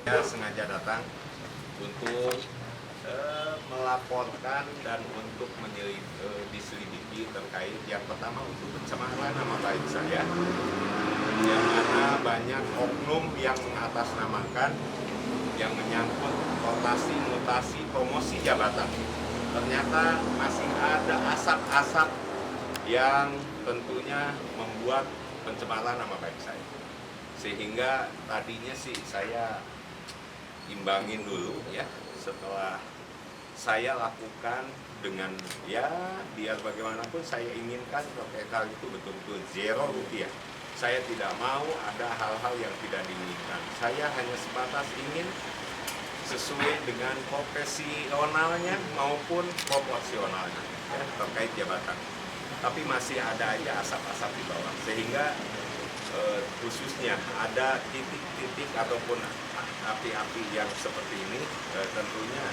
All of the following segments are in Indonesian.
Saya sengaja datang untuk melaporkan dan untuk diselidiki terkait yang pertama untuk pencemaran nama baik saya, yang mana banyak oknum yang mengatasnamakan yang menyangkut rotasi, mutasi, promosi jabatan. Ternyata masih ada asap-asap yang tentunya membuat pencemaran nama baik saya. Sehingga tadinya sih saya imbangin dulu ya, setelah saya lakukan dengan ya biar bagaimanapun saya inginkan PKL itu betul-betul zero rupiah. Saya tidak mau ada hal-hal yang tidak diinginkan. Saya hanya sebatas ingin sesuai dengan profesionalnya maupun proporsionalnya ya, terkait jabatan. Tapi masih ada aja asap-asap di bawah, sehingga khususnya ada titik-titik ataupun api-api yang seperti ini, tentunya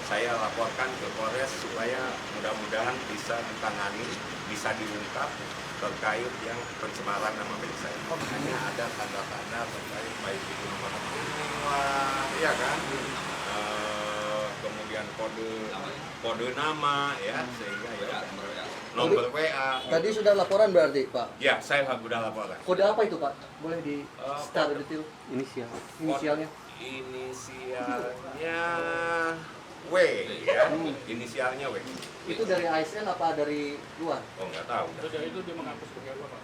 saya laporkan ke Polres supaya mudah-mudahan bisa ditangani, bisa diungkap terkait yang pencemaran nama baik saya. Hanya ada tanda-tanda terkait baik itu nomor rekening lah, ya kan, kemudian kode nama ya, sehingga ya nomor WA. Tadi sudah laporan berarti, Pak? Ya, saya sudah laporan. Kode apa itu, Pak? Boleh di secara detail? Inisialnya? Inisialnya W ya, inisialnya W. Itu dari ASN apa dari luar? Oh, nggak tahu. Itu dia mengaku sebagai apa, Pak?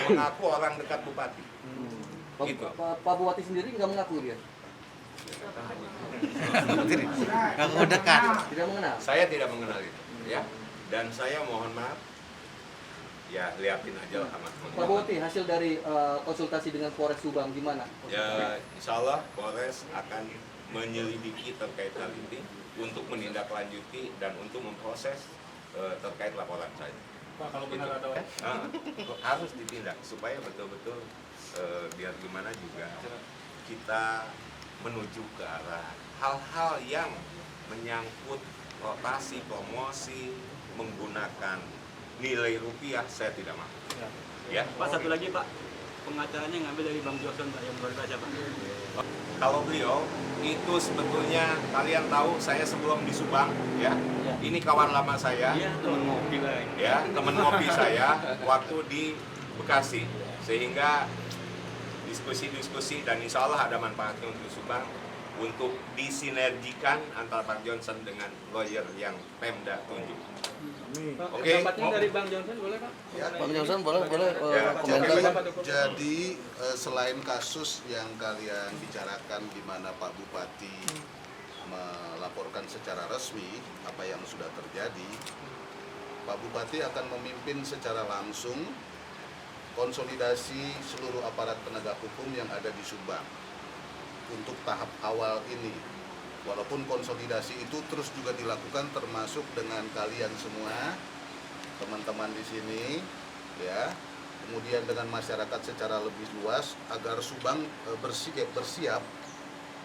Mengaku orang dekat bupati. Gitu. Pak Bupati sendiri nggak mengaku dia? Ngaku dekat. Tidak mengenal? Saya tidak mengenal itu, ya. Dan saya mohon maaf, ya liatin aja lah sama Pak teman-teman. Bupati, hasil dari konsultasi dengan Polres Subang gimana? Ya, insya Allah Polres akan menyelidiki terkait hal ini untuk menindaklanjuti dan untuk memproses terkait laporan saya. Pak, kalau benar ada Harus ditindak supaya betul-betul biar gimana juga kita menuju ke arah hal-hal yang menyangkut rotasi, promosi, menggunakan nilai rupiah, saya tidak mau. Ya. Pak, satu lagi Pak, pengacaranya ngambil dari Bang Johnson Pak, yang luar biasa Pak. Kalau beliau itu sebetulnya kalian tahu saya sebelum di Subang ya, ini kawan lama saya, Iya, teman ngopi lah. ya teman ngopi saya waktu di Bekasi, sehingga diskusi-diskusi dan insya Allah ada manfaatnya untuk Subang untuk disinergikan antara Pak Johnson dengan lawyer yang Pemda tunjuk. Pak, Oke. pendapatnya dari Bang Johnson boleh Pak? Pak Johnson boleh Ya, komentar? Jadi selain kasus yang kalian bicarakan di mana Pak Bupati melaporkan secara resmi apa yang sudah terjadi, Pak Bupati akan memimpin secara langsung konsolidasi seluruh aparat penegak hukum yang ada di Subang untuk tahap awal ini. Walaupun konsolidasi itu terus juga dilakukan termasuk dengan kalian semua, teman-teman di sini, ya. Kemudian dengan masyarakat secara lebih luas agar Subang bersiap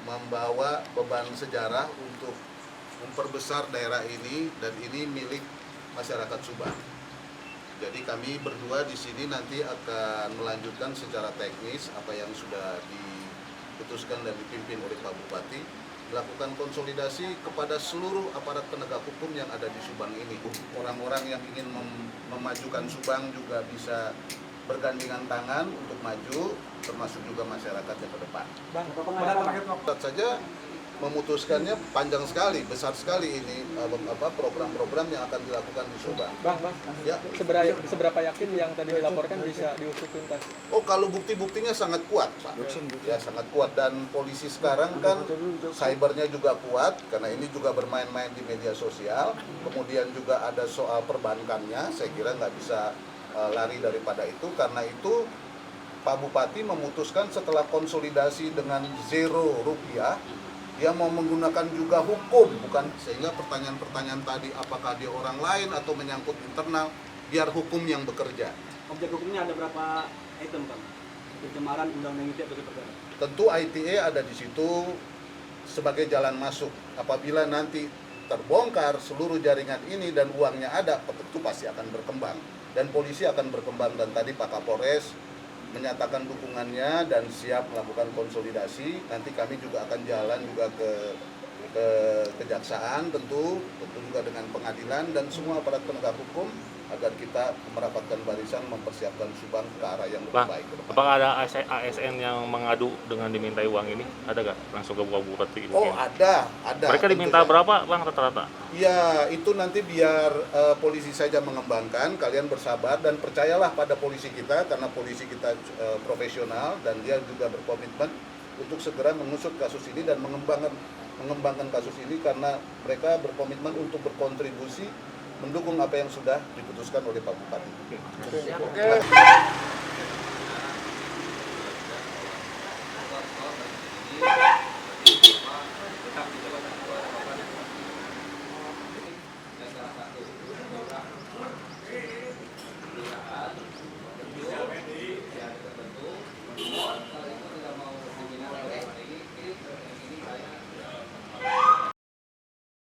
membawa beban sejarah untuk memperbesar daerah ini dan ini milik masyarakat Subang. Jadi kami berdua di sini nanti akan melanjutkan secara teknis apa yang sudah diputuskan dan dipimpin oleh Pak Bupati, melakukan konsolidasi kepada seluruh aparat penegak hukum yang ada di Subang ini. Orang-orang yang ingin memajukan Subang juga bisa bergandengan tangan untuk maju, termasuk juga masyarakatnya ke depan. Bang, Tetap saja memutuskannya panjang sekali, besar sekali ini program-program yang akan dilakukan di Subang. Bang, Ya. seberapa yakin yang tadi dilaporkan bisa diusut tuntas? Oh, kalau bukti-buktinya sangat kuat, Pak. Ya, sangat kuat. Dan polisi sekarang kan cybernya juga kuat, karena ini juga bermain-main di media sosial. Kemudian juga ada soal perbankannya, saya kira nggak bisa lari daripada itu. Karena itu Pak Bupati memutuskan setelah konsolidasi dengan zero rupiah, dia mau menggunakan juga hukum, bukan, sehingga pertanyaan-pertanyaan tadi apakah dia orang lain atau menyangkut internal, biar hukum yang bekerja. objek hukumnya ada berapa item Bang? Pencemaran undang-undang ITE atau perdana? Tentu ITE ada di situ sebagai jalan masuk. Apabila nanti terbongkar seluruh jaringan ini dan uangnya ada, tentu pasti akan berkembang. Dan polisi akan berkembang, dan tadi Pak Kapolres menyatakan dukungannya dan siap melakukan konsolidasi. Nanti kami juga akan jalan juga ke kejaksaan tentu juga dengan pengadilan dan semua aparat penegak hukum agar kita merapatkan barisan mempersiapkan Subang ke arah yang lebih Bang, baik ke depan. apakah ada ASN yang mengadu dengan dimintai uang ini? Ada nggak? Langsung ke bupati? Oh ada. Mereka diminta tentunya. berapa bang rata-rata? Ya itu nanti biar polisi saja mengembangkan, kalian bersabar dan percayalah pada polisi kita karena polisi kita profesional dan dia juga berkomitmen untuk segera mengusut kasus ini dan mengembangkan kasus ini karena mereka berkomitmen untuk berkontribusi mendukung apa yang sudah diputuskan oleh Pak Bupati. Oke.